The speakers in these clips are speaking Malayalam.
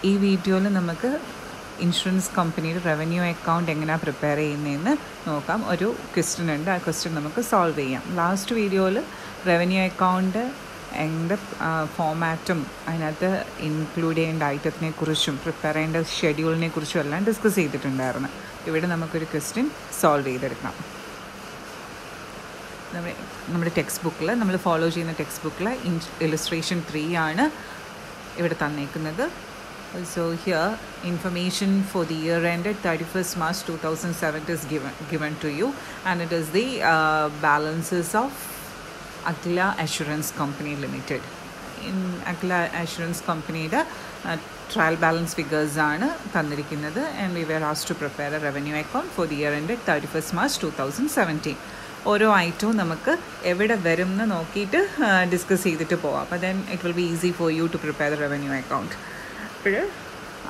ഈ വീഡിയോയിൽ നമുക്ക് ഇൻഷുറൻസ് കമ്പനിയുടെ റവന്യൂ അക്കൗണ്ട് എങ്ങനെയാണ് പ്രിപ്പയർ ചെയ്യുന്നതെന്ന് നോക്കാം. ഒരു ക്വസ്റ്റ്യൻ ഉണ്ട്, ആ ക്വസ്റ്റ്യൻ നമുക്ക് സോൾവ് ചെയ്യാം. ലാസ്റ്റ് വീഡിയോയിൽ റവന്യൂ അക്കൗണ്ട് എൻ്റെ ഫോമാറ്റും അതിനകത്ത് ഇൻക്ലൂഡ് ചെയ്യേണ്ട ഐറ്റത്തിനെ കുറിച്ചും പ്രിപ്പയർ ചെയ്യേണ്ട ഷെഡ്യൂളിനെ കുറിച്ചും എല്ലാം ഡിസ്കസ് ചെയ്തിട്ടുണ്ടായിരുന്നു. ഇവിടെ നമുക്കൊരു ക്വസ്റ്റ്യൻ സോൾവ് ചെയ്തെടുക്കാം. നമ്മുടെ ടെക്സ്റ്റ് ബുക്കിൽ നമ്മൾ ഫോളോ ചെയ്യുന്ന ടെക്സ്റ്റ് ബുക്കിൽ ഇല്ലസ്ട്രേഷൻ 3 ആണ് ഇവിടെ തന്നേക്കുന്നത്. So here information for the year ended 31st March 2007 is given to you, and it is the balances of Agila Assurance Company Limited. In Agila Assurance Company the trial balance figures ആണ് തന്നിരിക്കുന്നത്, and we were asked to prepare a revenue account for the year ended 31st March 2017. ഓരോ ഐറ്റവും നമുക്ക് എവിടെ വരും എന്ന് നോക്കിയിട്ട് ഡിസ്കസ് ചെയ്തിട്ട് പോവാം. അപ്പോൾ then it will be easy for you to prepare the revenue account. അപ്പോൾ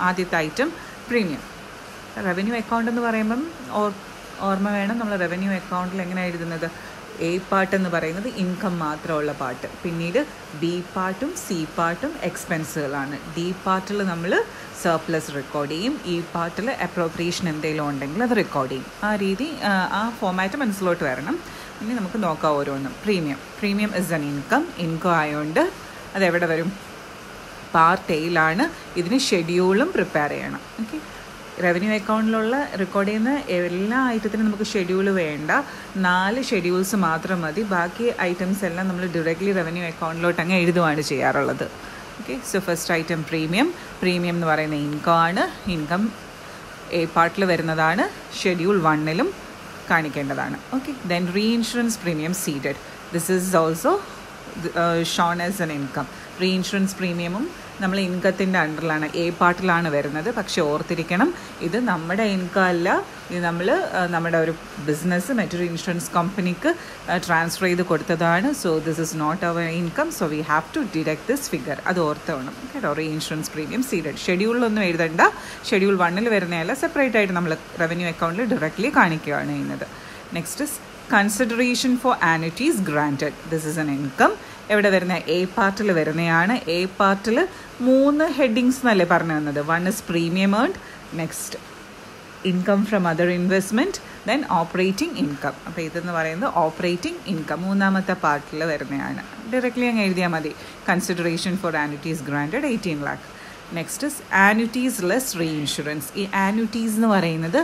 ആദ്യത്തെ ഐറ്റം പ്രീമിയം. റവന്യൂ അക്കൗണ്ട് എന്ന് പറയുമ്പം ഓർമ്മ വേണം, നമ്മൾ റവന്യൂ അക്കൗണ്ടിൽ എങ്ങനെയാണ് എഴുതുന്നത്? എ പാർട്ട് എന്ന് പറയുന്നത് ഇൻകം മാത്രമുള്ള പാർട്ട്, പിന്നീട് ബി പാർട്ടും സി പാർട്ടും എക്സ്പെൻസുകളാണ്. ഡി പാർട്ടിൽ നമ്മൾ സർപ്ലസ് റെക്കോർഡ് ചെയ്യും, ഇ പാർട്ടിൽ അപ്രോപ്രിയേഷൻ എന്തെങ്കിലും ഉണ്ടെങ്കിൽ അത് റെക്കോർഡ് ചെയ്യും. ആ രീതി, ആ ഫോമാറ്റ് മനസ്സിലോട്ട് വരണം. ഇനി നമുക്ക് നോക്കാം ഓരോന്നും. പ്രീമിയം ഇസ് എൻ ഇൻകം ആയതുകൊണ്ട് അതെവിടെ വരും? പാർട്ട് എയിലാണ്. ഇതിന് ഷെഡ്യൂളും പ്രിപ്പയർ ചെയ്യണം. ഓക്കെ, റവന്യൂ അക്കൗണ്ടിലുള്ള റെക്കോർഡ് ചെയ്യുന്ന എല്ലാ ഐറ്റത്തിനും നമുക്ക് ഷെഡ്യൂൾ വേണ്ട, 4 ഷെഡ്യൂൾസ് മാത്രം മതി. ബാക്കി ഐറ്റംസ് എല്ലാം നമ്മൾ ഡയറക്റ്റ്ലി റവന്യൂ അക്കൗണ്ടിലോട്ട് അങ്ങ് എഴുതുകയാണ് ചെയ്യാറുള്ളത്. Okay, so first item premium എന്ന് പറയുന്ന ഇൻകം ആണ്. ഇൻകം എ പാർട്ടിൽ വരുന്നതാണ്, ഷെഡ്യൂൾ 1ലും കാണിക്കേണ്ടതാണ്. Okay, then reinsurance premium ceded, this is also shown as an income. Reinsurance പ്രീമിയമും നമ്മൾ ഇൻകത്തിൻ്റെ അണ്ടറിലാണ്, എ പാർട്ടിലാണ് വരുന്നത്. പക്ഷെ ഓർത്തിരിക്കണം, ഇത് നമ്മുടെ ഇൻകം അല്ല, ഇത് നമ്മൾ നമ്മുടെ ഒരു ബിസിനസ് മറ്റൊരു ഇൻഷുറൻസ് കമ്പനിക്ക് ട്രാൻസ്ഫർ ചെയ്ത് കൊടുത്തതാണ്. So this is not our income, so we have to deduct this figure. അത് ഓർത്തോണം കേട്ടോ. Reinsurance premium ceded. ഷെഡ്യൂളിലൊന്നും എഴുതണ്ട, ഷെഡ്യൂൾ 1ൽ വരുന്നതല്ല, സെപ്പറേറ്റ് ആയിട്ട് നമ്മൾ റവന്യൂ അക്കൗണ്ടിൽ ഡയറക്റ്റ്ലി കാണിക്കുകയാണ് ചെയ്യുന്നത്. Next is consideration for annuities granted, this is an income. എവിടെ വരുന്ന? എ പാർട്ടിൽ വരുന്നതാണ്. എ പാർട്ടിൽ 3 ഹെഡിങ്സ് എന്നല്ലേ പറഞ്ഞു തന്നത്. 1 is premium earned, next income from other investment, then operating income. അപ്പോൾ ഇതെന്ന് പറയുന്നത് ഓപ്പറേറ്റിംഗ് ഇൻകം 3ാമത്തെ പാർട്ടിൽ വരുന്നതാണ്. ഡയറക്റ്റ്ലി അങ്ങ് എഴുതിയാൽ മതി. Consideration for annuities granted 18 lakh. Next is annuities less reinsurance. ഈ ആനുറ്റീസ് എന്ന് പറയുന്നത്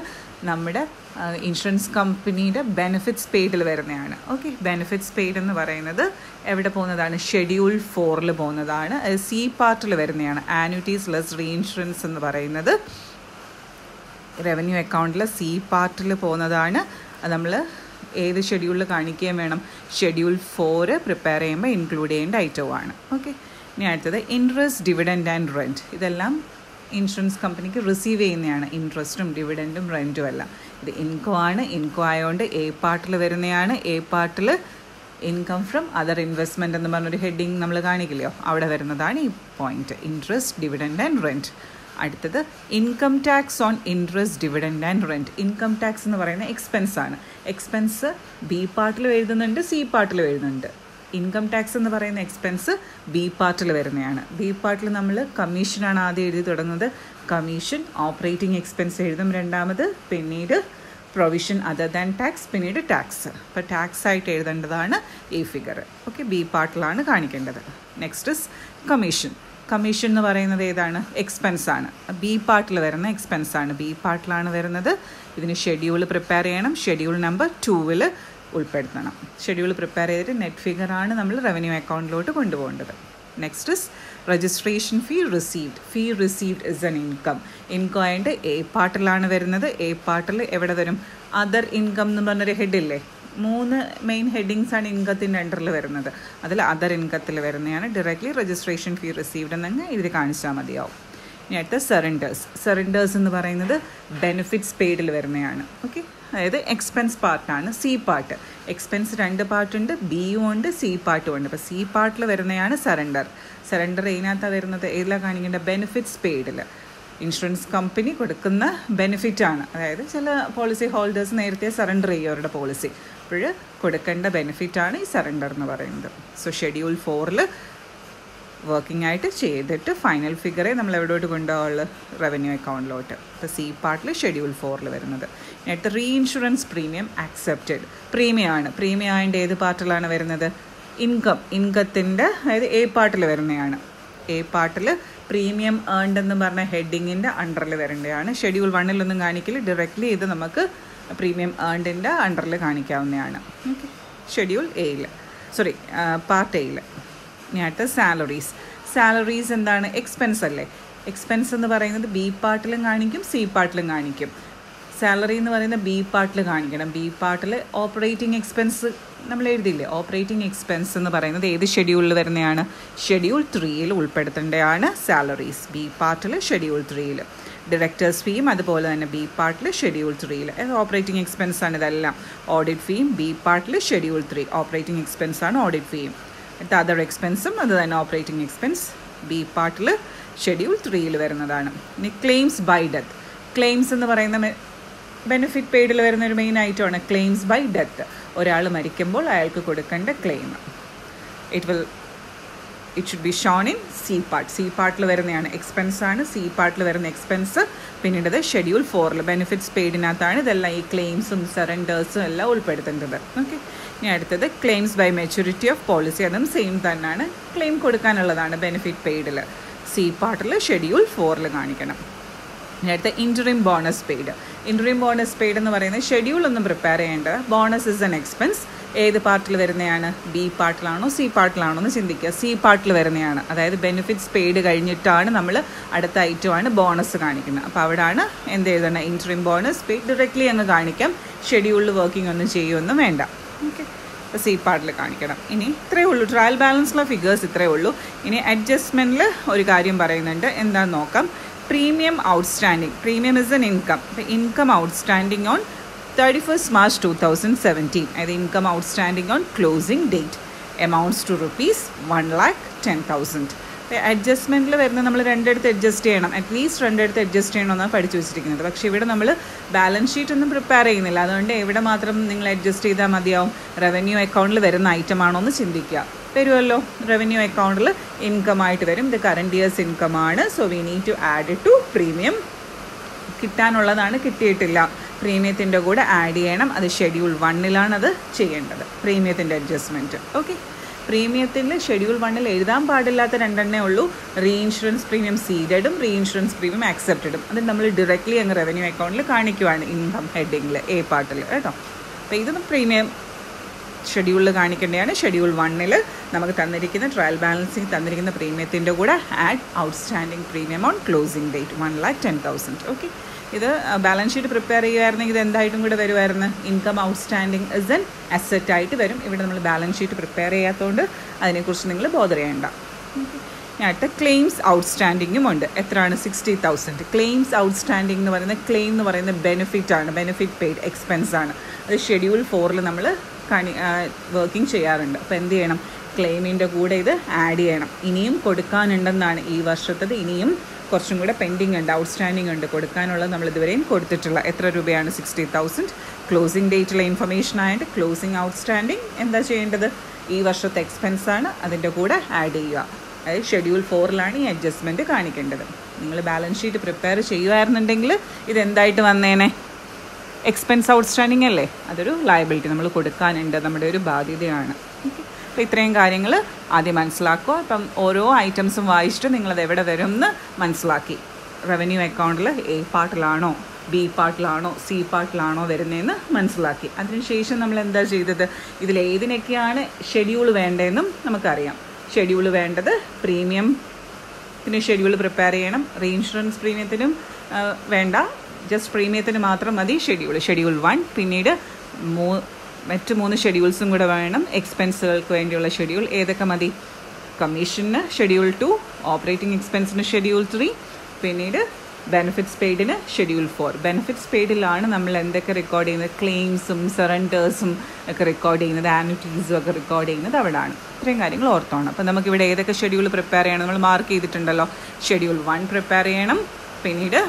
നമ്മുടെ ഇൻഷുറൻസ് കമ്പനിയുടെ ബെനിഫിറ്റ്സ് പെയ്ഡിൽ വരുന്നതാണ്. ഓക്കെ, ബെനിഫിറ്റ്സ് പെയ്ഡ് എന്ന് പറയുന്നത് എവിടെ പോകുന്നതാണ്? ഷെഡ്യൂൾ 4ൽ പോകുന്നതാണ്. സി പാർട്ടിൽ വരുന്നതാണ്. ആനുറ്റീസ് ലെസ് റീഇൻഷുറൻസ് എന്ന് പറയുന്നത് റവന്യൂ അക്കൗണ്ടിൽ സി പാർട്ടിൽ പോകുന്നതാണ്. അത് നമ്മൾ ഏത് ഷെഡ്യൂളിൽ കാണിക്കുകയും വേണം? ഷെഡ്യൂൾ 4 പ്രിപ്പയർ ചെയ്യുമ്പോൾ ഇൻക്ലൂഡ് ചെയ്യേണ്ട ഐറ്റവുമാണ്. ഓക്കെ, ഇനി അടുത്തത് ഇൻട്രസ്റ്റ്, ഡിവിഡൻഡ് ആൻഡ് റെൻറ്റ്. ഇതെല്ലാം ഇൻഷുറൻസ് കമ്പനിക്ക് റിസീവ് ചെയ്യുന്നതാണ്. ഇൻട്രസ്റ്റും ഡിവിഡൻറ്റും റെൻറ്റും എല്ലാം. ഇത് ഇൻകം ആണ്. ഇൻകം ആയതുകൊണ്ട് എ പാർട്ടിൽ വരുന്നതാണ്. എ പാർട്ടിൽ ഇൻകം ഫ്രം അതർ ഇൻവെസ്റ്റ്മെൻറ്റ് എന്ന് പറഞ്ഞൊരു ഹെഡിങ് നമ്മൾ കാണിക്കില്ലയോ, അവിടെ വരുന്നതാണ് ഈ point. Interest, dividend and rent. അടുത്തത് income tax on interest, dividend and rent. Income tax എന്ന് പറയുന്ന എക്സ്പെൻസ് ആണ്. എക്സ്പെൻസ് ബി പാർട്ടിലും എഴുതുന്നുണ്ട്, സി പാർട്ടിലും എഴുതുന്നുണ്ട്. ഇൻകം ടാക്സ് എന്ന് പറയുന്ന എക്സ്പെൻസ് ബി പാർട്ടിൽ വരുന്നതാണ്. ബി പാർട്ടിൽ നമ്മൾ കമ്മീഷനാണ് ആദ്യം എഴുതി തുടങ്ങുന്നത്. കമ്മീഷൻ, ഓപ്പറേറ്റിംഗ് എക്സ്പെൻസ് എഴുതും രണ്ടാമത്, പിന്നീട് പ്രൊവിഷൻ അതർ ദാൻ ടാക്സ്, പിന്നീട് ടാക്സ്. അപ്പോൾ ടാക്സ് ആയിട്ട് എഴുതേണ്ടതാണ് ഈ ഫിഗർ. ഓക്കെ, ബി പാർട്ടിലാണ് കാണിക്കേണ്ടത്. Next is commission. കമ്മീഷൻ എന്ന് പറയുന്നത് ഏതാണ്? എക്സ്പെൻസ് ആണ്. ബി പാർട്ടിൽ വരുന്ന എക്സ്പെൻസ് ആണ്, ബി പാർട്ടിലാണ് വരുന്നത്. ഇതിന് ഷെഡ്യൂൾ പ്രിപ്പയർ ചെയ്യണം. ഷെഡ്യൂൾ നമ്പർ 2ൽ ഉൾപ്പെടുത്തണം. ഷെഡ്യൂൾ പ്രിപ്പയർ ചെയ്തിട്ട് നെറ്റ് ഫിഗറാണ് നമ്മൾ റവന്യൂ അക്കൗണ്ടിലോട്ട് കൊണ്ടുപോകേണ്ടത്. Next is registration fee received is an income. Income ആയിട്ട് എ പാർട്ടിലാണ് വരുന്നത്. എ പാർട്ടിൽ എവിടെ വരും? അതർ ഇൻകം എന്ന് പറഞ്ഞൊരു ഹെഡില്ലേ? 3 മെയിൻ ഹെഡിങ്സ് ആണ് ഇൻകത്തിൻ്റെ അണ്ടറിൽ വരുന്നത്. അതിൽ അതർ ഇൻകത്തിൽ വരുന്നതാണ്. ഡയറക്റ്റ്ലി രജിസ്ട്രേഷൻ ഫീ റിസീവ്ഡ് എന്നങ്ങ് ഇതിൽ കാണിച്ചാൽ മതിയാവും. ഇനി അടുത്ത സറണ്ടേഴ്സ് എന്ന് പറയുന്നത് ബെനിഫിറ്റ്സ് പെയ്ഡിൽ വരുന്നതാണ്. ഓക്കെ, അതായത് എക്സ്പെൻസ് പാർട്ടാണ്. സി പാർട്ട് എക്സ്പെൻസ് 2 പാർട്ടുണ്ട്, ബിയും ഉണ്ട്, സി പാർട്ടും ഉണ്ട്. അപ്പോൾ സി പാർട്ടിൽ വരുന്നതാണ് സറണ്ടർ. ഇതിനകത്താണ് വരുന്നത്? ഏതിലാണ് കാണിക്കേണ്ടത്? ബെനിഫിറ്റ്സ് പെയ്ഡിൽ. ഇൻഷുറൻസ് കമ്പനി കൊടുക്കുന്ന ബെനിഫിറ്റാണ്. അതായത് ചില പോളിസി ഹോൾഡേഴ്സ് നേരത്തെ സറണ്ടർ ചെയ്യും അവരുടെ പോളിസി. അപ്പോൾ കൊടുക്കേണ്ട ബെനിഫിറ്റാണ് ഈ സറണ്ടർ എന്ന് പറയുന്നത്. സോ ഷെഡ്യൂൾ 4ൽ വർക്കിംഗ് ആയിട്ട് ചെയ്തിട്ട് ഫൈനൽ ഫിഗറെ നമ്മൾ എവിടോട്ട് കൊണ്ടുപോകുള്ളൂ? റവന്യൂ അക്കൗണ്ടിലോട്ട്. ഇപ്പോൾ സി പാർട്ടിൽ ഷെഡ്യൂൾ 4 വരുന്നത്. അടുത്ത റീഇൻഷുറൻസ് പ്രീമിയം ആക്സെപ്റ്റഡ്. പ്രീമിയമാണ്. പ്രീമിയം ആയതിൻ്റെ ഏത് പാർട്ടിലാണ് വരുന്നത്? ഇൻകത്തിൻ്റെ, അതായത് എ പാർട്ടിൽ വരുന്നതാണ്. എ പാർട്ടിൽ പ്രീമിയം ഏൺഡ് എന്ന് പറഞ്ഞ ഹെഡിങ്ങിൻ്റെ അണ്ടറിൽ വരേണ്ടതാണ്. ഷെഡ്യൂൾ 1 കാണിക്കില്ല, ഡയറക്റ്റ്ലി ഇത് നമുക്ക് പ്രീമിയം ഏൺഡിൻ്റെ അണ്ടറിൽ കാണിക്കാവുന്നതാണ്. ഓക്കെ. ഷെഡ്യൂൾ എയിൽ, പാർട്ട് എയിൽ. ഇനി അടുത്ത സാലറീസ് എന്താണ്? എക്സ്പെൻസ് അല്ലേ? എക്സ്പെൻസ് എന്ന് പറയുന്നത് ബി പാർട്ടിലും കാണിക്കും, സി പാർട്ടിലും കാണിക്കും. സാലറി എന്ന് പറയുന്നത് ബി പാർട്ടിൽ കാണിക്കണം. ബി പാർട്ടിൽ ഓപ്പറേറ്റിംഗ് എക്സ്പെൻസ് നമ്മൾ എഴുതിയില്ലേ? ഓപ്പറേറ്റിംഗ് എക്സ്പെൻസ് എന്ന് പറയുന്നത് ഏത് ഷെഡ്യൂളിൽ വരുന്നതാണ്? ഷെഡ്യൂൾ 3 ഉൾപ്പെടുത്തേണ്ടതാണ് സാലറീസ്. ബി പാർട്ടിൽ ഷെഡ്യൂൾ 3. ഡയറക്ടേഴ്സ് ഫീയും അതുപോലെ തന്നെ ബി പാർട്ടിൽ ഷെഡ്യൂൾ 3. ഓപ്പറേറ്റിംഗ് എക്സ്പെൻസ് ആണ് ഇതെല്ലാം. ഓഡിറ്റ് ഫീയും ബി പാർട്ടിൽ ഷെഡ്യൂൾ 3. ഓപ്പറേറ്റിംഗ് എക്സ്പെൻസ് ആണ് ഓഡിറ്റ് ഫീയും. അടുത്ത അതർ എക്സ്പെൻസും അത് തന്നെ ഓപ്പറേറ്റിംഗ് എക്സ്പെൻസ് ബി പാർട്ടിൽ ഷെഡ്യൂൾ 3 വരുന്നതാണ്. ഇനി ക്ലെയിംസ് ബൈ ഡെത്ത്. ക്ലെയിംസ് എന്ന് പറയുന്ന ബെനിഫിറ്റ് പെയ്ഡിൽ വരുന്ന ഒരു മെയിൻ ഐറ്റമാണ് ക്ലെയിംസ് ബൈ ഡെത്ത്. ഒരാൾ മരിക്കുമ്പോൾ അയാൾക്ക് കൊടുക്കേണ്ട claim. It should be shown in C part. C പാർട്ടിൽ വരുന്നതാണ് എക്സ്പെൻസ് ആണ്. സി പാർട്ടിൽ വരുന്ന എക്സ്പെൻസ് പിന്നീട് ഷെഡ്യൂൾ 4 ബെനിഫിറ്റ്സ് പെയ്ഡിനകത്താണ് ഇതെല്ലാം, ഈ ക്ലെയിംസും സറണ്ടേഴ്സും എല്ലാം ഉൾപ്പെടുത്തേണ്ടത്. ഓക്കെ. ഇനി അടുത്തത് claims by maturity of policy. അതും സെയിം തന്നെയാണ്. ക്ലെയിം കൊടുക്കാനുള്ളതാണ് ബെനിഫിറ്റ് പെയ്ഡിൽ. സി പാർട്ടിൽ ഷെഡ്യൂൾ 4 കാണിക്കണം. ഇനി അടുത്ത interim bonus paid. Interim bonus paid എന്ന് പറയുന്നത് ഷെഡ്യൂൾ ഒന്നും പ്രിപ്പയർ ചെയ്യേണ്ടത്. Bonus is an expense. ഏത് പാർട്ടിൽ വരുന്നതാണ്? ബി പാർട്ടിലാണോ സി പാർട്ടിലാണോ എന്ന് ചിന്തിക്കുക. സി പാർട്ടിൽ വരുന്നതാണ്. അതായത് ബെനിഫിറ്റ്സ് പെയ്ഡ് കഴിഞ്ഞിട്ടാണ് നമ്മൾ അടുത്ത ഐറ്റമാണ് ബോണസ് കാണിക്കുന്നത്. അപ്പോൾ അവിടെയാണ് എന്ത് എഴുതണം? Interim bonus paid. ഡയറക്റ്റ്ലി അങ്ങ് കാണിക്കാം. ഷെഡ്യൂളിൽ വർക്കിംഗ് ഒന്നും ചെയ്യുമൊന്നും വേണ്ട. ഓക്കെ. അപ്പോൾ സി പാർട്ടിൽ കാണിക്കണം. ഇനി ഇത്രയേ ഉള്ളൂ. ട്രയൽ ബാലൻസിലെ ഫിഗേഴ്സ് ഇത്രയേ ഉള്ളൂ. ഇനി അഡ്ജസ്റ്റ്മെൻറ്റിൽ ഒരു കാര്യം പറയുന്നുണ്ട്. എന്താണെന്ന് നോക്കാം. Premium outstanding. Premium is an income. അപ്പോൾ income outstanding on 31st March 2017. അതായത് income outstanding on closing date amounts to ₹110,000. അഡ്ജസ്റ്റ്മെൻറ്റിൽ വരുന്ന നമ്മൾ രണ്ടിടത്ത് അഡ്ജസ്റ്റ് ചെയ്യണം. അറ്റ്ലീസ്റ്റ് രണ്ടിടത്ത് അഡ്ജസ്റ്റ് ചെയ്യണമെന്നാണ് പഠിച്ചു വെച്ചിരിക്കുന്നത്. പക്ഷേ ഇവിടെ നമ്മൾ ബാലൻസ് ഷീറ്റ് ഒന്നും പ്രിപ്പയർ ചെയ്യുന്നില്ല. അതുകൊണ്ട് എവിടെ മാത്രം നിങ്ങൾ അഡ്ജസ്റ്റ് ചെയ്താൽ മതിയാവും? റവന്യൂ അക്കൗണ്ടിൽ വരുന്ന ഐറ്റം ആണോ എന്ന് ചിന്തിക്കുക. വരുമല്ലോ, റവന്യൂ അക്കൗണ്ടിൽ ഇൻകം ആയിട്ട് വരും. ഇത് കറണ്ട് ഇയേഴ്സ് ഇൻകം ആണ്. So we need to add it to premium. കിട്ടാനുള്ളതാണ്, കിട്ടിയിട്ടില്ല. പ്രീമിയത്തിൻ്റെ കൂടെ ആഡ് ചെയ്യണം. അത് ഷെഡ്യൂൾ 1 അത് ചെയ്യേണ്ടത്, പ്രീമിയത്തിൻ്റെ അഡ്ജസ്റ്റ്മെൻറ്റ്. ഓക്കെ. പ്രീമിയത്തിൽ ഷെഡ്യൂൾ 1 എഴുതാൻ പാടില്ലാത്ത രണ്ടെണ്ണേ ഉള്ളൂ. റീഇൻഷുറൻസ് പ്രീമിയം സീഡഡും റീഇൻഷുറൻസ് പ്രീമിയം ആക്സെപ്റ്റഡും. അത് നമ്മൾ ഡയറക്റ്റ്ലി അങ്ങ് റവന്യൂ അക്കൗണ്ടിൽ കാണിക്കുവാണ് ഇൻകം ഹെഡിങ്ങിൽ എ പാർട്ടിൽ കേട്ടോ. അപ്പോൾ ഇത് പ്രീമിയം ഷെഡ്യൂളിൽ കാണിക്കേണ്ടതാണ്. ഷെഡ്യൂൾ 1 നമുക്ക് തന്നിരിക്കുന്ന ട്രയൽ ബാലൻസിങ് തന്നിരിക്കുന്ന പ്രീമിയത്തിൻ്റെ കൂടെ add outstanding premium on closing date 110,000. Okay. ഇത് ബാലൻസ് ഷീറ്റ് പ്രിപ്പയർ ചെയ്യുമായിരുന്നെങ്കിൽ ഇത് എന്തായിട്ടും കൂടെ വരുമായിരുന്നു? Income outstanding is an asset ആയിട്ട് വരും. ഇവിടെ നമ്മൾ ബാലൻസ് ഷീറ്റ് പ്രിപ്പയർ ചെയ്യാത്തതുകൊണ്ട് അതിനെക്കുറിച്ച് നിങ്ങൾ ബോധർ ചെയ്യേണ്ട. അടുത്ത ക്ലെയിംസ് ഔട്ട്സ്റ്റാൻഡിങ്ങും ഉണ്ട്. എത്രയാണ്? 60,000. ക്ലെയിംസ് ഔട്ട്സ്റ്റാൻഡിങ് എന്ന് പറയുന്നത് ക്ലെയിം എന്ന് പറയുന്നത് ബെനിഫിറ്റ് ആണ്, ബെനിഫിറ്റ് പെയ്ഡ് എക്സ്പെൻസ് ആണ്. അത് ഷെഡ്യൂൾ 4 നമ്മൾ വർക്കിംഗ് ചെയ്യാറുണ്ട്. അപ്പോൾ എന്ത് ചെയ്യണം? ക്ലെയിമിൻ്റെ കൂടെ ഇത് ആഡ് ചെയ്യണം. ഇനിയും കൊടുക്കാനുണ്ടെന്നാണ് ഈ വർഷത്തത്. ഇനിയും കുറച്ചും കൂടെ പെൻഡിങ് ഉണ്ട്, ഔട്ട്സ്റ്റാൻഡിങ് ഉണ്ട്. കൊടുക്കാനുള്ളത് നമ്മൾ ഇതുവരെയും കൊടുത്തിട്ടുള്ള എത്ര രൂപയാണ്? 60,000. ക്ലോസിംഗ് ഡേറ്റിലെ ഇൻഫർമേഷൻ ആയിട്ട് ക്ലോസിംഗ് ഔട്ട്സ്റ്റാൻഡിങ് എന്താ ചെയ്യേണ്ടത്? ഈ വർഷത്തെ എക്സ്പെൻസാണ്, അതിൻ്റെ കൂടെ ആഡ് ചെയ്യുക. അതായത് ഷെഡ്യൂൾ 4 ഈ അഡ്ജസ്റ്റ്മെൻറ്റ് കാണിക്കേണ്ടത്. നിങ്ങൾ ബാലൻസ് ഷീറ്റ് പ്രിപ്പയർ ചെയ്യുമായിരുന്നുണ്ടെങ്കിൽ ഇതെന്തായിട്ട് വന്നേനെ? എക്സ്പെൻസ് ഔട്ട്സ്റ്റാൻഡിങ് അല്ലേ? അതൊരു ലയബിലിറ്റി നമ്മൾ കൊടുക്കാനുണ്ട്, നമ്മുടെ ഒരു ബാധ്യതയാണ്. അപ്പോൾ ഇത്രയും കാര്യങ്ങൾ ആദ്യം മനസ്സിലാക്കുക. അപ്പം ഓരോ ഐറ്റംസും വായിച്ചിട്ട് നിങ്ങളത് എവിടെ വരും എന്ന് മനസ്സിലാക്കി. റവന്യൂ അക്കൗണ്ടിൽ എ പാർട്ടിലാണോ ബി പാർട്ടിലാണോ സി പാർട്ടിലാണോ വരുന്നതെന്ന് മനസ്സിലാക്കി. അതിനുശേഷം നമ്മൾ എന്താ ചെയ്തത്? ഇതിലേതിനൊക്കെയാണ് ഷെഡ്യൂൾ വേണ്ടതെന്നും നമുക്കറിയാം. ഷെഡ്യൂൾ വേണ്ടത് പ്രീമിയത്തിന് ഷെഡ്യൂൾ പ്രിപ്പയർ ചെയ്യണം. റീഇൻഷുറൻസ് പ്രീമിയത്തിനും വേണ്ട, ജസ്റ്റ് പ്രീമിയത്തിന് മാത്രം മതി ഷെഡ്യൂൾ 1. പിന്നീട് മറ്റ് 3 ഷെഡ്യൂൾസും കൂടെ വേണം. എക്സ്പെൻസുകൾക്ക് വേണ്ടിയുള്ള ഷെഡ്യൂൾ ഏതൊക്കെ മതി? കമ്മീഷന് ഷെഡ്യൂൾ 2, ഓപ്പറേറ്റിംഗ് എക്സ്പെൻസിന് ഷെഡ്യൂൾ 3, പിന്നീട് ബെനിഫിറ്റ്സ് പെയ്ഡിന് ഷെഡ്യൂൾ 4. ബെനിഫിറ്റ്സ് പെയ്ഡിലാണ് നമ്മൾ എന്തൊക്കെ റെക്കോർഡ് ചെയ്യുന്നത്? ക്ലെയിംസും സറണ്ടേഴ്സും ഒക്കെ റെക്കോർഡ് ചെയ്യുന്നത്, ആനുവിറ്റീസും ഒക്കെ റെക്കോർഡ് ചെയ്യുന്നത് അവിടെയാണ്. ഇത്രയും കാര്യങ്ങൾ ഓർത്തോണം. അപ്പോൾ നമുക്കിവിടെ ഏതൊക്കെ ഷെഡ്യൂൾ പ്രിപ്പയർ ചെയ്യണം? നമ്മൾ മാർക്ക് ചെയ്തിട്ടുണ്ടല്ലോ. ഷെഡ്യൂൾ 1 പ്രിപ്പയർ ചെയ്യണം. പിന്നീട്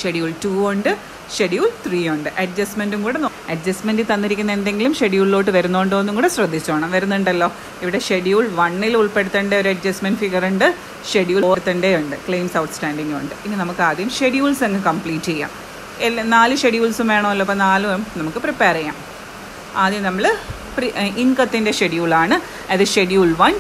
ഷെഡ്യൂൾ 2 ഉണ്ട്, ഷെഡ്യൂൾ 3 ഉണ്ട്. അഡ്ജസ്റ്റ്മെൻറ്റും കൂടെ അഡ്ജസ്റ്റ്മെൻറ്റ് തന്നിരിക്കുന്ന എന്തെങ്കിലും ഷെഡ്യൂളിലോട്ട് വരുന്നുണ്ടോ എന്നും കൂടെ ശ്രദ്ധിച്ചോണം. വരുന്നുണ്ടല്ലോ. ഇവിടെ ഷെഡ്യൂൾ 1 ഉൾപ്പെടുത്തേണ്ട ഒരു അഡ്ജസ്റ്റ്മെൻറ്റ് ഫിഗർ ഉണ്ട്, ഷെഡ്യൂൾ 4 ഉണ്ട്, ക്ലെയിംസ് ഔട്ട്സ്റ്റാൻഡിംഗും ഉണ്ട്. ഇനി നമുക്ക് ആദ്യം ഷെഡ്യൂൾസ് അങ്ങ് കംപ്ലീറ്റ് ചെയ്യാം. 4 ഷെഡ്യൂൾസും വേണമല്ലോ, അപ്പോൾ 4 നമുക്ക് പ്രിപ്പയർ ചെയ്യാം. ആദ്യം നമ്മൾ ഇൻകത്തിൻ്റെ ഷെഡ്യൂളാണ്. അത് schedule 1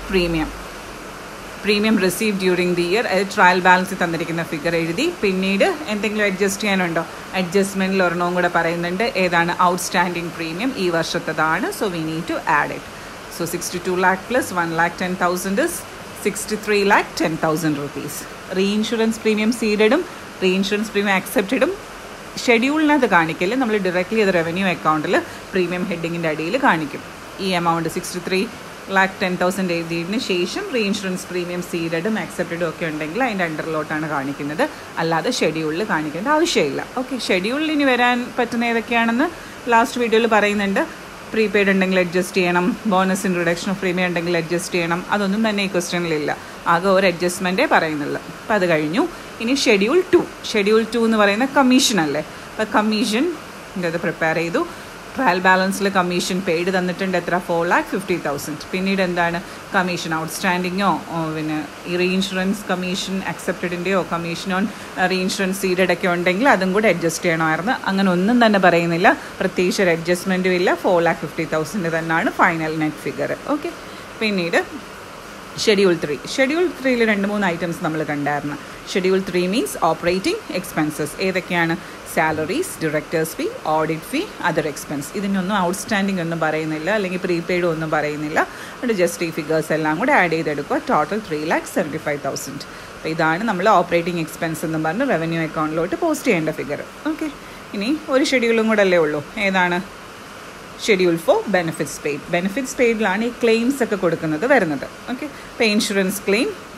premium receive during the year. അത് ട്രയൽ ബാലൻസിൽ തന്നിരിക്കുന്ന ഫിഗർ എഴുതി. പിന്നീട് എന്തെങ്കിലും അഡ്ജസ്റ്റ് ചെയ്യാനുണ്ടോ? അഡ്ജസ്റ്റ്മെൻറ്റിൽ ഒരെണ്ണവും കൂടെ പറയുന്നുണ്ട്. ഏതാണ്? ഔട്ട്സ്റ്റാൻഡിംഗ് പ്രീമിയം ഈ വർഷത്തതാണ്. So we need to add it. So 62 lakh plus 1,10,000 is 63,10,000 rupees. Reinsurance premium സീഡഡും റീഇൻഷുറൻസ് പ്രീമിയം അക്സെപ്റ്റഡും ഷെഡ്യൂളിനകത്ത് കാണിക്കില്ല. നമ്മൾ ഡയറക്റ്റ്ലി അത് റവന്യൂ അക്കൗണ്ടിൽ പ്രീമിയം ഹെഡിങ്ങിൻ്റെ അടിയിൽ കാണിക്കും. ഈ എമൗണ്ട് 63,10,000 എഴുതിയതിന് ശേഷം റീഇൻഷുറൻസ് പ്രീമിയം സീഡഡും അക്സെപ്റ്റഡും ഒക്കെ ഉണ്ടെങ്കിൽ അതിൻ്റെ അണ്ടറിലോട്ടാണ് കാണിക്കുന്നത്, അല്ലാതെ ഷെഡ്യൂളിൽ കാണിക്കേണ്ട ആവശ്യമില്ല. ഓക്കെ, ഷെഡ്യൂളിൽ ഇനി വരാൻ പറ്റുന്ന ഏതൊക്കെയാണെന്ന് ലാസ്റ്റ് വീഡിയോയിൽ പറയുന്നുണ്ട്. പ്രീപെയ്ഡ് ഉണ്ടെങ്കിൽ അഡ്ജസ്റ്റ് ചെയ്യണം, ബോണസ് ഇൻട്രൊഡക്ഷൻ ഓഫ് പ്രീമിയം ഉണ്ടെങ്കിൽ അഡ്ജസ്റ്റ് ചെയ്യണം. അതൊന്നും തന്നെ ഈ ക്വസ്റ്റ്യനിലില്ല. ആകെ ഒരു അഡ്ജസ്റ്റ്മെൻറ്റേ പറയുന്നുള്ളൂ. അപ്പോൾ അത് കഴിഞ്ഞു. ഇനി ഷെഡ്യൂൾ 2 എന്ന് പറയുന്ന കമ്മീഷൻ അല്ലേ. അപ്പോൾ കമ്മീഷൻ ഇത് പ്രിപ്പയർ ചെയ്തു. ട്രയൽ ബാലൻസിൽ കമ്മീഷൻ പെയ്ഡ് തന്നിട്ടുണ്ട്. എത്ര? 4,50,000. പിന്നീട് എന്താണ്? കമ്മീഷൻ ഔട്ട്സ്റ്റാൻഡിങ്ങോ പിന്നെ ഈ റീഇൻഷുറൻസ് കമ്മീഷൻ അക്സെപ്റ്റഡിൻ്റെയോ കമ്മീഷൻ ഓൺ റീഇൻഷുറൻസ് സീഡഡ് ഒക്കെ ഉണ്ടെങ്കിൽ അതും കൂടെ അഡ്ജസ്റ്റ് ചെയ്യണമായിരുന്നു. അങ്ങനെ ഒന്നും തന്നെ പറയുന്നില്ല, പ്രത്യേകിച്ച് ഒരു അഡ്ജസ്റ്റ്മെൻറ്റും ഇല്ല. 4,50,000 തന്നെയാണ് ഫൈനൽ നെറ്റ് ഫിഗർ. ഓക്കെ, പിന്നീട് ഷെഡ്യൂൾ 3ൽ 2-3 ഐറ്റംസ് നമ്മൾ കണ്ടായിരുന്നു. Schedule 3 means operating expenses. ഏതൊക്കെയാണ്? സാലറീസ്, ഡയറക്ടേഴ്സ് ഫീ, ഓഡിറ്റ് ഫീ, അതർ എക്സ്പെൻസ്. ഇതിനൊന്നും ഔട്ട്സ്റ്റാൻഡിംഗ് ഒന്നും പറയുന്നില്ല, അല്ലെങ്കിൽ പ്രീപെയ്ഡ് ഒന്നും പറയുന്നില്ല. അതുകൊണ്ട് ജസ്റ്റ് ഈ ഫിഗേഴ്സ് എല്ലാം കൂടെ ആഡ് ചെയ്തെടുക്കുക. ടോട്ടൽ 3,75,000. അപ്പോൾ ഇതാണ് നമ്മൾ ഓപ്പറേറ്റിംഗ് എക്സ്പെൻസ് എന്ന് പറഞ്ഞ് റവന്യൂ അക്കൗണ്ടിലോട്ട് പോസ്റ്റ് ചെയ്യേണ്ട ഫിഗർ. ഓക്കെ, ഇനി ഒരു ഷെഡ്യൂളും കൂടെ അല്ലേ ഉള്ളൂ. ഏതാണ്? ഷെഡ്യൂൾ 4 ബെനിഫിറ്റ്സ് പെയ്ഡിലാണ് ഈ ക്ലെയിംസ് ഒക്കെ കൊടുക്കുന്നത് വരുന്നത്. ഓക്കെ, ഇപ്പോൾ ഇൻഷുറൻസ്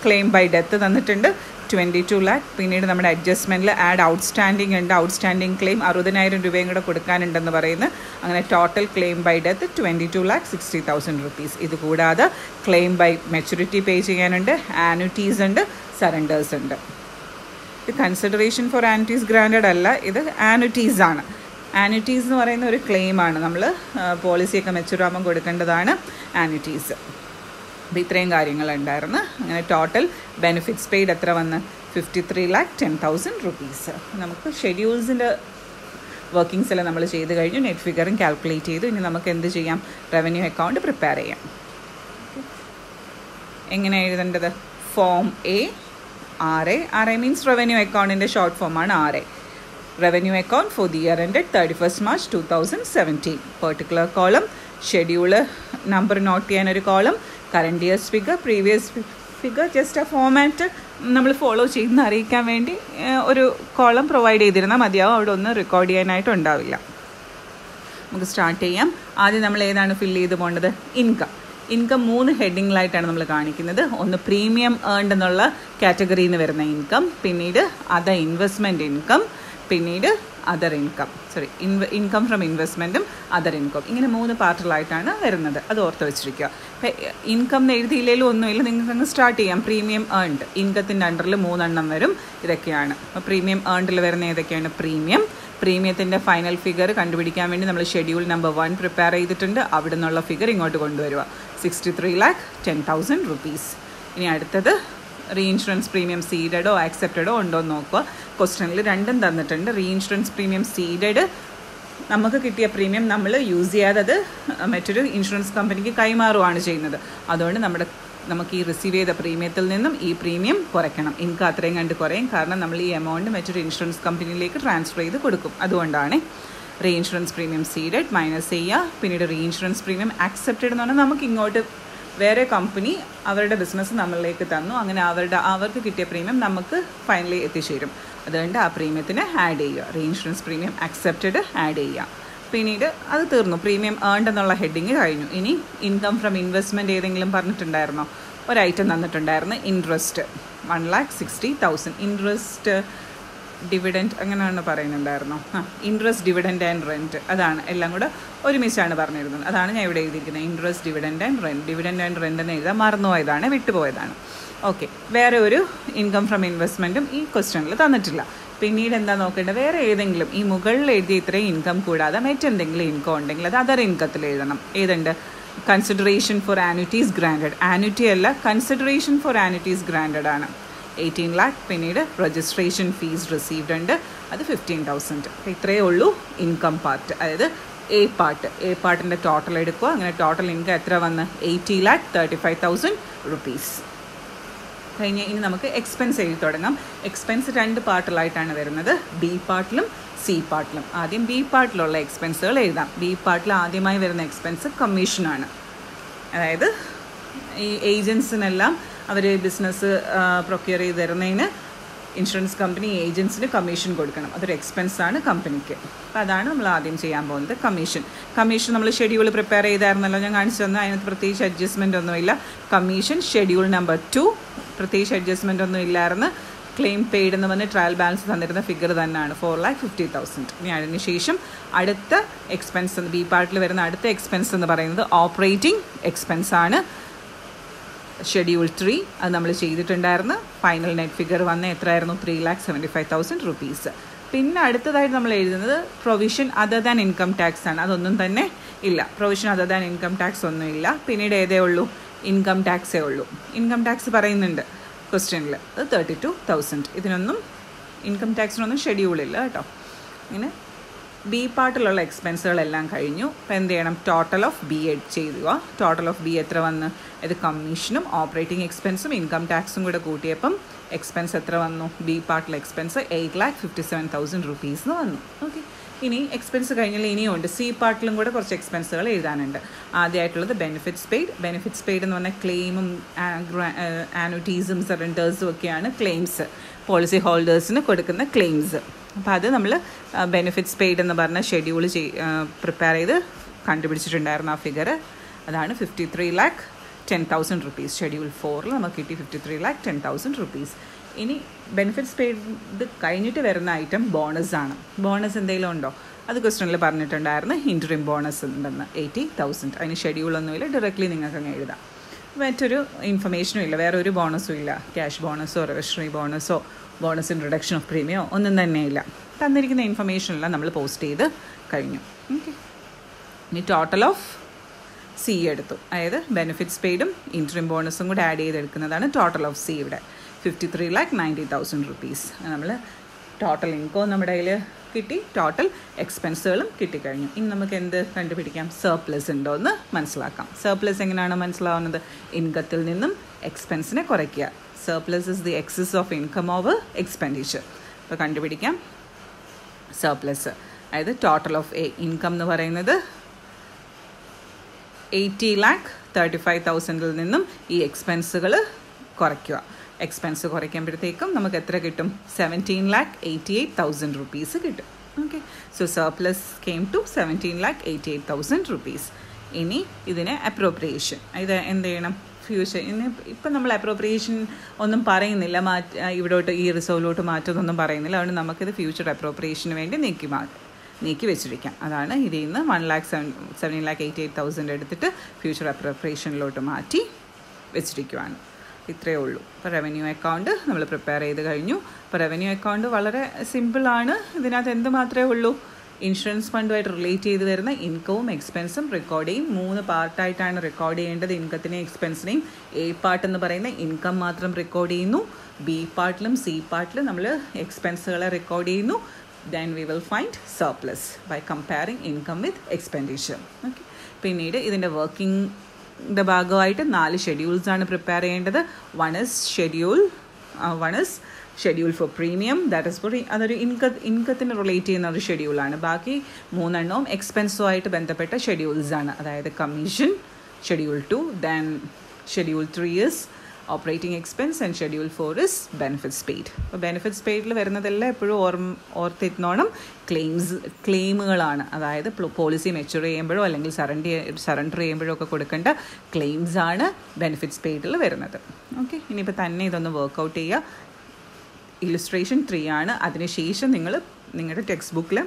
ക്ലെയിം ബൈ ഡെത്ത് തന്നിട്ടുണ്ട് 22 lakh. പിന്നീട് നമ്മുടെ അഡ്ജസ്റ്റ്മെൻറ്റിൽ ആഡ് ഔട്ട്സ്റ്റാൻഡിംഗ് ഉണ്ട്. ഔട്ട്സ്റ്റാൻഡിംഗ് ക്ലെയിം 60,000 രൂപയും കൂടെ കൊടുക്കാനുണ്ടെന്ന് പറയുന്നത്. അങ്ങനെ total claim by death 22,60,000 rupees. ഇത് കൂടാതെ ക്ലെയിം ബൈ മെച്യൂരിറ്റി പേ ചെയ്യാനുണ്ട്, ആനുറ്റീസ് ഉണ്ട്, സറണ്ടേഴ്സ് ഉണ്ട്. ഇത് കൺസിഡറേഷൻ ഫോർ ആനുറ്റീസ് ഗ്രാൻഡഡ് അല്ല, ഇത് ആനുറ്റീസ് ആണ്. ആനുറ്റീസ് എന്ന് പറയുന്ന ഒരു ക്ലെയിമാണ്. നമ്മൾ പോളിസിയൊക്കെ മെച്യൂർ ആകുമ്പോൾ കൊടുക്കേണ്ടതാണ് ആനുറ്റീസ്. അപ്പോൾ ഇത്രയും കാര്യങ്ങളുണ്ടായിരുന്നു. അങ്ങനെ ടോട്ടൽ ബെനിഫിറ്റ്സ് പെയ്ഡ് എത്ര വന്ന്? 53,10,000 rupees. നമുക്ക് ഷെഡ്യൂൾസിൻ്റെ വർക്കിങ്സ് എല്ലാം നമ്മൾ ചെയ്ത് കഴിഞ്ഞു. നെറ്റ് ഫിഗറും കാൽക്കുലേറ്റ് ചെയ്തു. ഇനി നമുക്ക് എന്ത് ചെയ്യാം? റവന്യൂ അക്കൗണ്ട് പ്രിപ്പയർ ചെയ്യാം. എങ്ങനെ എഴുതേണ്ടത്? Form A RA means revenue അക്കൗണ്ടിൻ്റെ ഷോർട്ട് ഫോമാണ് RA. Revenue account for the year ended 31st March 2017. Particular column, schedule number note ചെയ്യാൻ ഒരു column, current year's figure, previous figure, just ആ ഫോമാറ്റ് നമ്മൾ ഫോളോ ചെയ്യുന്ന അറിയിക്കാൻ വേണ്ടി ഒരു കോളം പ്രൊവൈഡ് ചെയ്തിരുന്നാൽ മതിയാവും. അവിടെ ഒന്നും റെക്കോർഡ് ചെയ്യാനായിട്ട് ഉണ്ടാവില്ല. നമുക്ക് സ്റ്റാർട്ട് ചെയ്യാം. ആദ്യം നമ്മൾ ഏതാണ് ഫില്ല് ചെയ്ത് പോകേണ്ടത്? ഇൻകം 3 ഹെഡിങ്ങിലായിട്ടാണ് നമ്മൾ കാണിക്കുന്നത്. ഒന്ന് പ്രീമിയം ഏൺഡ് എന്നുള്ള കാറ്റഗറിയിൽ നിന്ന് വരുന്ന ഇൻകം, പിന്നീട് അതർ ഇൻവെസ്റ്റ്മെൻറ്റ് ഇൻകം, പിന്നീട് അതർ ഇൻകം ഫ്രം ഇൻവെസ്റ്റ്മെൻറ്റും അതർ ഇൻകം. ഇങ്ങനെ 3 പാർട്ടിലായിട്ടാണ് വരുന്നത്. അത് ഓർത്ത് വെച്ചിരിക്കുക. ഇപ്പം ഇൻകം എഴുതിയില്ലെങ്കിലും ഒന്നുമില്ല, നിങ്ങൾക്ക് അങ്ങ് സ്റ്റാർട്ട് ചെയ്യാം. പ്രീമിയം ഏൺഡ് ഇൻകത്തിൻ്റെ അണ്ടറിൽ 3 എണ്ണം വരും. ഇതൊക്കെയാണ്. അപ്പോൾ പ്രീമിയം ഏൺഡിൽ വരുന്ന ഏതൊക്കെയാണ്? പ്രീമിയത്തിൻ്റെ ഫൈനൽ ഫിഗർ കണ്ടുപിടിക്കാൻ വേണ്ടി നമ്മൾ ഷെഡ്യൂൾ നമ്പർ 1 പ്രിപ്പയർ ചെയ്തിട്ടുണ്ട്. അവിടെ നിന്നുള്ള ഫിഗർ ഇങ്ങോട്ട് കൊണ്ടുവരിക. 63,10,000 rupees. ഇനി അടുത്തത് റീഇൻഷുറൻസ് പ്രീമിയം സീഡഡോ ആക്സെപ്റ്റഡോ ഉണ്ടോ എന്ന് നോക്കുക. ക്വസ്റ്റ്യനിൽ 2 തന്നിട്ടുണ്ട്. റീഇൻഷുറൻസ് പ്രീമിയം സീഡഡ് നമുക്ക് കിട്ടിയ പ്രീമിയം നമ്മൾ യൂസ് ചെയ്യാതെ അത് മറ്റൊരു ഇൻഷുറൻസ് കമ്പനിക്ക് കൈമാറുകയാണ് ചെയ്യുന്നത്. അതുകൊണ്ട് നമുക്ക് ഈ റിസീവ് ചെയ്ത പ്രീമിയത്തിൽ നിന്നും ഈ പ്രീമിയം കുറയ്ക്കണം. ഇൻകം അത്രയും കണ്ട് കുറയും. കാരണം നമ്മൾ ഈ എമൗണ്ട് മറ്റൊരു ഇൻഷുറൻസ് കമ്പനിയിലേക്ക് ട്രാൻസ്ഫർ ചെയ്ത് കൊടുക്കും. അതുകൊണ്ടാണ് റീഇൻഷുറൻസ് പ്രീമിയം സീഡഡ് മൈനസ് ചെയ്യുക. പിന്നീട് റീഇൻഷുറൻസ് പ്രീമിയം ആക്സെപ്റ്റഡ് എന്ന് പറഞ്ഞാൽ നമുക്ക് ഇങ്ങോട്ട് വേറെ കമ്പനി അവരുടെ ബിസിനസ് നമ്മളിലേക്ക് തന്നു. അങ്ങനെ അവർക്ക് കിട്ടിയ പ്രീമിയം നമുക്ക് ഫൈനലി എത്തിച്ചേരും. അതുകൊണ്ട് ആ പ്രീമിയത്തിന് ആഡ് ചെയ്യുക. റീഇൻഷുറൻസ് പ്രീമിയം ആക്സെപ്റ്റഡ് ആഡ് ചെയ്യുക. പിന്നീട് അത് തീർന്നു. പ്രീമിയം ഏൺഡ് എന്നുള്ള ഹെഡിങ് കഴിഞ്ഞു. ഇനി ഇൻകം ഫ്രം ഇൻവെസ്റ്റ്മെൻറ്റ് ഏതെങ്കിലും പറഞ്ഞിട്ടുണ്ടായിരുന്നോ? ഒരു ഐറ്റം തന്നിട്ടുണ്ടായിരുന്നു. ഇൻട്രസ്റ്റ് 1,60,000. ഇൻട്രസ്റ്റ് ഡിവിഡൻറ്റ് അങ്ങനെയാണ് പറയുന്നുണ്ടായിരുന്നോ? Interest dividend and rent. അതാണ് എല്ലാം കൂടെ ഒരുമിച്ചാണ് പറഞ്ഞിരുന്നത്. അതാണ് ഞാൻ ഇവിടെ എഴുതിയിരിക്കുന്നത്. ഇൻട്രസ്റ്റ് ഡിവിഡൻറ്റ് ആൻഡ് റെൻറ്റ് എന്ന് എഴുതാൻ മറന്നുപോയതാണ്, വിട്ടുപോയതാണ്. ഓക്കെ, വേറെ ഒരു ഇൻകം ഫ്രം ഇൻവെസ്റ്റ്മെൻറ്റും ഈ ക്വസ്റ്റ്യനിൽ തന്നിട്ടില്ല. പിന്നീട് എന്താ നോക്കേണ്ടത്, വേറെ ഏതെങ്കിലും ഈ മുകളിൽ എഴുതിയ ഇത്രയും ഇൻകം കൂടാതെ മറ്റെന്തെങ്കിലും ഇൻകം ഉണ്ടെങ്കിൽ അത് അതർ ഇൻകത്തിൽ എഴുതണം. ഏതുണ്ട്? Consideration for annuities granted, annuity അല്ല കൺസിഡറേഷൻ ഫോർ ആനുറ്റീസ് ഗ്രാൻഡഡ് ആണ് 18 lakh. പിന്നീട് രജിസ്ട്രേഷൻ ഫീസ് റിസീവ്ഡ് ഉണ്ട്, അത് 15,000. അപ്പോൾ ഇത്രയേ ഉള്ളൂ ഇൻകം പാർട്ട്. അതായത് എ പാർട്ടിൻ്റെ ടോട്ടൽ എടുക്കുക. അങ്ങനെ ടോട്ടൽ ഇൻകം എത്ര വന്ന് 80,35,000 rupees. കഴിഞ്ഞ് ഇനി നമുക്ക് എക്സ്പെൻസ് എഴുതി തുടങ്ങാം. എക്സ്പെൻസ് 2 പാർട്ടിലായിട്ടാണ് വരുന്നത്, ബി പാർട്ടിലും സി പാർട്ടിലും. ആദ്യം ബി പാർട്ടിലുള്ള എക്സ്പെൻസുകൾ എഴുതാം. ബി പാർട്ടിൽ ആദ്യമായി വരുന്ന എക്സ്പെൻസ് കമ്മീഷനാണ്. അതായത് ഈ ഏജൻസിനെല്ലാം അവർ ബിസിനസ് പ്രൊക്യൂർ ചെയ്ത് തരുന്നതിന് ഇൻഷുറൻസ് കമ്പനി ഏജൻസിന് കമ്മീഷൻ കൊടുക്കണം. അതൊരു എക്സ്പെൻസാണ് കമ്പനിക്ക്. അപ്പോൾ അതാണ് നമ്മൾ ആദ്യം ചെയ്യാൻ പോകുന്നത്, കമ്മീഷൻ നമ്മൾ ഷെഡ്യൂൾ പ്രിപ്പയർ ചെയ്തായിരുന്നല്ലോ, ഞാൻ കാണിച്ചു തന്നു. അതിനകത്ത് പ്രത്യേകിച്ച് അഡ്ജസ്റ്റ്മെൻ്റ് ഒന്നുമില്ല. കമ്മീഷൻ ഷെഡ്യൂൾ നമ്പർ 2 പ്രത്യേകിച്ച് അഡ്ജസ്റ്റ്മെൻ്റ് ഒന്നും ഇല്ലായിരുന്നു. ക്ലെയിം പെയ്ഡ് എന്ന് പറഞ്ഞ് ട്രയൽ ബാലൻസ് തന്നിരുന്ന ഫിഗർ തന്നെയാണ് 4,50,000. ഇനി അതിന് ശേഷം അടുത്ത എക്സ്പെൻസ് ബി പാർട്ടിൽ വരുന്ന അടുത്ത എക്സ്പെൻസ് എന്ന് പറയുന്നത് ഓപ്പറേറ്റിംഗ് എക്സ്പെൻസ് ആണ്, ഷെഡ്യൂൾ 3. അത് നമ്മൾ ചെയ്തിട്ടുണ്ടായിരുന്നു. ഫൈനൽ നെറ്റ് ഫിഗർ വന്ന് എത്രയായിരുന്നു? 3,75,000 rupees. പിന്നെ അടുത്തതായിട്ട് നമ്മൾ എഴുതുന്നത് provision other than income tax ആണ്. അതൊന്നും തന്നെ ഇല്ല, provision other than income tax ഒന്നും ഇല്ല. പിന്നീട് ഏതേ ഉള്ളൂ? ഇൻകം ടാക്സേ ഉള്ളൂ. ഇൻകം ടാക്സ് പറയുന്നുണ്ട് ക്വസ്റ്റ്യനിൽ, അത് 32,000. ഇതിനൊന്നും ഇൻകം ടാക്സിനൊന്നും ഷെഡ്യൂളില്ല കേട്ടോ. ഇങ്ങനെ ബി പാർട്ടിലുള്ള എക്സ്പെൻസുകളെല്ലാം കഴിഞ്ഞു. അപ്പോൾ എന്ത് ചെയ്യണം? ടോട്ടൽ ഓഫ് ബി ചെയ്യുക. ടോട്ടൽ ഓഫ് ബി എത്ര വന്ന്? ഇത് കമ്മീഷനും ഓപ്പറേറ്റിംഗ് എക്സ്പെൻസും ഇൻകം ടാക്സും കൂടെ കൂട്ടിയപ്പം എക്സ്പെൻസ് എത്ര വന്നു? ബി പാർട്ടിലെ എക്സ്പെൻസ് 8,57,000 rupees എന്ന് വന്നു. ഓക്കെ, ഇനി എക്സ്പെൻസ് കഴിഞ്ഞാൽ ഇനിയുണ്ട് സി പാർട്ടിലും കൂടെ കുറച്ച് എക്സ്പെൻസുകൾ എഴുതാനുണ്ട്. ആദ്യമായിട്ടുള്ളത് ബെനിഫിറ്റ്സ് പെയ്ഡ് എന്ന് പറഞ്ഞാൽ ക്ലെയിമും ആനുറ്റീസും സറണ്ടേഴ്സും ഒക്കെയാണ് ക്ലെയിംസ്, പോളിസി ഹോൾഡേഴ്സിന് കൊടുക്കുന്ന ക്ലെയിംസ്. അപ്പോൾ അത് നമ്മൾ ബെനിഫിറ്റ്സ് പെയ്ഡ് എന്ന് പറഞ്ഞ ഷെഡ്യൂൾ പ്രിപ്പയർ ചെയ്ത് കണ്ടുപിടിച്ചിട്ടുണ്ടായിരുന്നു. ആ ഫിഗർ അതാണ് 53,10,000 rupees. ഷെഡ്യൂൾ 4 നമുക്ക് കിട്ടി 53,10,000 rupees. ഇനി ബെനിഫിറ്റ്സ് പെയ്ഡ് കഴിഞ്ഞിട്ട് വരുന്ന ഐറ്റം ബോണസ് ആണ്. ബോണസ് എന്തെങ്കിലും ഉണ്ടോ? അത് ക്വസ്റ്റ്യനിൽ പറഞ്ഞിട്ടുണ്ടായിരുന്നു, ഇൻറ്ററിം ബോണസ് ഉണ്ടെന്ന് 80,000. അതിന് ഷെഡ്യൂളൊന്നുമില്ല, ഡയറക്റ്റ്ലി നിങ്ങൾക്ക് അങ്ങ് എഴുതാം. മറ്റൊരു ഇൻഫർമേഷനും ഇല്ല, വേറെ ഒരു ബോണസും ഇല്ല. ക്യാഷ് ബോണസോ റെവഷണറി ബോണസോ ബോണസ് ഇൻ റിഡക്ഷൻ ഓഫ് പ്രീമിയോ ഒന്നും തന്നെയില്ല. തന്നിരിക്കുന്ന ഇൻഫർമേഷനെല്ലാം നമ്മൾ പോസ്റ്റ് ചെയ്ത് കഴിഞ്ഞു. ഓക്കെ, ഇനി ടോട്ടൽ ഓഫ് സി എടുത്തു. അതായത് ബെനിഫിറ്റ്സ് പെയ്ഡും ഇൻറ്ററിം ബോണസും കൂടെ ആഡ് ചെയ്തെടുക്കുന്നതാണ് ടോട്ടൽ ഓഫ് സി. ഇവിടെ 53,90,000 rupees. നമ്മൾ ടോട്ടൽ ഇൻകം നമ്മുടെ കയ്യിൽ കിട്ടി, ടോട്ടൽ എക്സ്പെൻസുകളും കിട്ടിക്കഴിഞ്ഞു. ഇനി നമുക്ക് എന്ത് കണ്ടുപിടിക്കാം? സർപ്ലസ് ഉണ്ടോ എന്ന് മനസ്സിലാക്കാം. സർപ്ലസ് എങ്ങനെയാണ് മനസ്സിലാവുന്നത്? ഇൻകത്തിൽ നിന്നും എക്സ്പെൻസിനെ കുറയ്ക്കുക. Surplus is the excess of income over expenditure. അപ്പോൾ കണ്ടുപിടിക്കാം സർപ്ലസ്. അതായത് ടോട്ടൽ ഓഫ് ഇൻകം എന്ന് പറയുന്നത് 80,35,000 നിന്നും ഈ എക്സ്പെൻസുകൾ കുറയ്ക്കുക. എക്സ്പെൻസ് കുറയ്ക്കുമ്പോഴത്തേക്കും നമുക്ക് എത്ര കിട്ടും? 17,88,000 rupees കിട്ടും. Okay, so surplus came to 17,88,000 rupees. ഇനി ഇതിന് അപ്രോപ്രിയേഷൻ, ഇത് എന്ത് ചെയ്യണം? ഫ്യൂച്ചർ ഇപ്പം നമ്മൾ അപ്രോപ്രിയേഷൻ ഒന്നും പറയുന്നില്ല, ഇവിടോട്ട് ഈ റിസോർവിലോട്ട് മാറ്റുന്നൊന്നും പറയുന്നില്ല. അതുകൊണ്ട് നമുക്കിത് ഫ്യൂച്ചർ അപ്രോപ്രിയേഷന് വേണ്ടി നീക്കി വെച്ചിരിക്കാം. അതാണ് ഇതിൽ നിന്ന് 17,88,000 എടുത്തിട്ട് ഫ്യൂച്ചർ അപ്രോപ്രിയേഷനിലോട്ട് മാറ്റി വെച്ചിരിക്കുവാണ്. ഇത്രയേ ഉള്ളൂ. ഇപ്പോൾ റവന്യൂ അക്കൗണ്ട് നമ്മൾ പ്രിപ്പയർ ചെയ്ത് കഴിഞ്ഞു. അപ്പോൾ റവന്യൂ അക്കൗണ്ട് വളരെ സിമ്പിളാണ്. ഇതിനകത്ത് എന്ത് മാത്രമേ ഉള്ളൂ? ഇൻഷുറൻസ് ഫണ്ടുമായിട്ട് റിലേറ്റ് ചെയ്ത് വരുന്ന ഇൻകവും എക്സ്പെൻസും റെക്കോർഡ് ചെയ്യും. 3 പാർട്ടായിട്ടാണ് റെക്കോർഡ് ചെയ്യേണ്ടത്, ഇൻകത്തിനെയും എക്സ്പെൻസിനെയും. എ പാർട്ട് എന്ന് പറയുന്ന ഇൻകം മാത്രം റെക്കോർഡ് ചെയ്യുന്നു. ബി പാർട്ടിലും സി പാർട്ടിലും നമ്മൾ എക്സ്പെൻസുകളെ റെക്കോർഡ് ചെയ്യുന്നു. Then we will find surplus by comparing income with expenditure. Okay. പിന്നീട് ഇതിൻ്റെ വർക്കിംഗിൻ്റെ ഭാഗമായിട്ട് 4 ഷെഡ്യൂൾസാണ് പ്രിപ്പയർ ചെയ്യേണ്ടത്. one is schedule for premium, that is for അതൊരു ഇൻകത്തിന് റിലേറ്റ് ചെയ്യുന്ന ഒരു ഷെഡ്യൂളാണ്. ബാക്കി 3 എണ്ണവും എക്സ്പെൻസുമായിട്ട് ബന്ധപ്പെട്ട ഷെഡ്യൂൾസാണ്. അതായത് commission schedule 2, then schedule 3 is operating expense and schedule 4 is benefits paid. അപ്പോൾ ബെനിഫിറ്റ്സ് പെയ്ഡിൽ വരുന്നതെല്ലാം എപ്പോഴും ഓർത്തിരുന്നോണം ക്ലെയിമുകളാണ്. അതായത് പോളിസി മെച്യൂർ ചെയ്യുമ്പോഴോ അല്ലെങ്കിൽ സറണ്ടർ ചെയ്യുമ്പോഴോ ഒക്കെ കൊടുക്കേണ്ട ക്ലെയിംസ് ആണ് ബെനിഫിറ്റ്സ് പെയ്ഡിൽ വരുന്നത്. ഓക്കെ, ഇനിയിപ്പോൾ തന്നെ ഇതൊന്ന് വർക്കൗട്ട് ചെയ്യുക. ഇല്ലുസ്ട്രേഷൻ 3 ആണ്. അതിനുശേഷം നിങ്ങൾ നിങ്ങളുടെ ടെക്സ്റ്റ് ബുക്കിൽ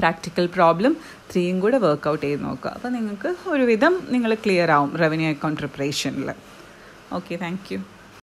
പ്രാക്ടിക്കൽ പ്രോബ്ലം 3 കൂടെ വർക്കൗട്ട് ചെയ്ത് നോക്കുക. അപ്പോൾ നിങ്ങൾക്ക് ഒരുവിധം നിങ്ങൾ ക്ലിയർ ആവും റവന്യൂ അക്കൗണ്ട് പ്രിപ്പറേഷനിൽ. Okay, thank you.